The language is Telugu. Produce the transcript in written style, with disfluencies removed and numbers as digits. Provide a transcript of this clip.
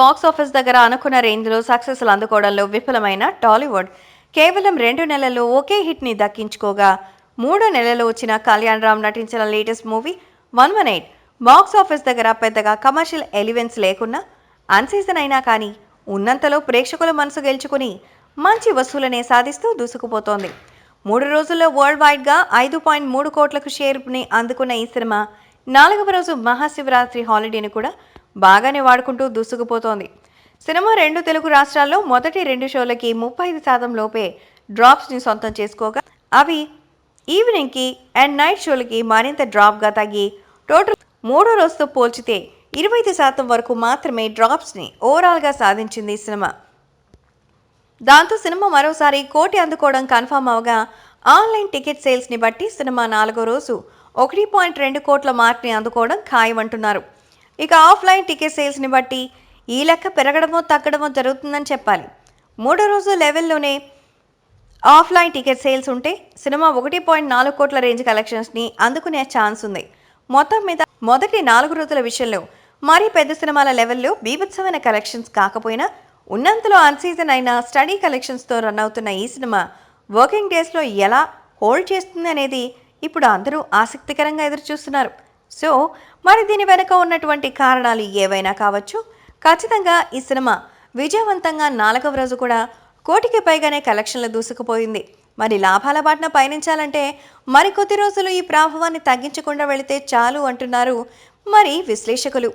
బాక్స్ ఆఫీస్ దగ్గర అనుకున్న రేంజ్లో సక్సెస్లు అందుకోవడంలో విఫలమైన టాలీవుడ్ కేవలం 2 నెలల్లో ఒకే హిట్ని దక్కించుకోగా 3 నెలల్లో వచ్చిన కళ్యాణ్ రామ్ నటించిన లేటెస్ట్ మూవీ 118 బాక్స్ ఆఫీస్ దగ్గర పెద్దగా కమర్షియల్ ఎలివెన్స్ లేకున్నా అన్సీజన్ అయినా కానీ ఉన్నంతలో ప్రేక్షకుల మనసు గెలుచుకుని మంచి వసూలనే సాధిస్తూ దూసుకుపోతోంది. 3 రోజుల్లో వరల్డ్ వైడ్గా 5.3 కోట్లకు షేర్ని అందుకున్న ఈ సినిమా 4వ రోజు మహాశివరాత్రి హాలిడేని కూడా బాగానే వాడుకుంటూ దూసుకుపోతోంది. సినిమా 2 తెలుగు రాష్ట్రాల్లో మొదటి 2 షోలకి 35% లోపే డ్రాప్స్ని సొంతం చేసుకోగా అవి ఈవినింగ్కి అండ్ నైట్ షోలకి మరింత డ్రాప్గా తగ్గి టోటల్ 3వ రోజుతో పోల్చితే 25% వరకు మాత్రమే డ్రాప్స్ని ఓవరాల్గా సాధించింది ఈ సినిమా. దాంతో సినిమా మరోసారి 1 కోటి అందుకోవడం కన్ఫర్మ్ అవగా ఆన్లైన్ టికెట్ సేల్స్ని బట్టి సినిమా 4వ రోజు 1.2 కోట్ల మార్క్ని అందుకోవడం ఖాయమంటున్నారు. ఇక ఆఫ్లైన్ టికెట్ సేల్స్ని బట్టి ఈ లెక్క పెరగడమో తగ్గడమో జరుగుతుందని చెప్పాలి. 3వ రోజు లెవెల్లోనే ఆఫ్లైన్ టికెట్ సేల్స్ ఉంటే సినిమా 1.4 కోట్ల రేంజ్ కలెక్షన్స్ని అందుకునే ఛాన్స్ ఉంది. మొత్తం మీద మొదటి 4 రోజుల విషయంలో మరీ పెద్ద సినిమాల లెవెల్లో బీభత్సమైన కలెక్షన్స్ కాకపోయినా ఉన్నంతలో అన్సీజన్ అయిన స్టడీ కలెక్షన్స్తో రన్ అవుతున్న ఈ సినిమా వర్కింగ్ డేస్లో ఎలా హోల్డ్ చేస్తుంది అనేది ఇప్పుడు అందరూ ఆసక్తికరంగా ఎదురుచూస్తున్నారు. సో మరి దీని వెనుక ఉన్నటువంటి కారణాలు ఏవైనా కావచ్చు. ఖచ్చితంగా ఈ సినిమా విజయవంతంగా 4వ రోజు కూడా 1 కోటికి పైగానే కలెక్షన్లు దూసుకుపోయింది. మరి లాభాల బాటన పయనించాలంటే మరికొద్ది రోజులు ఈ ప్రభావాన్ని తగ్గించకుండా వెళితే చాలు అంటున్నారు మరి విశ్లేషకులు.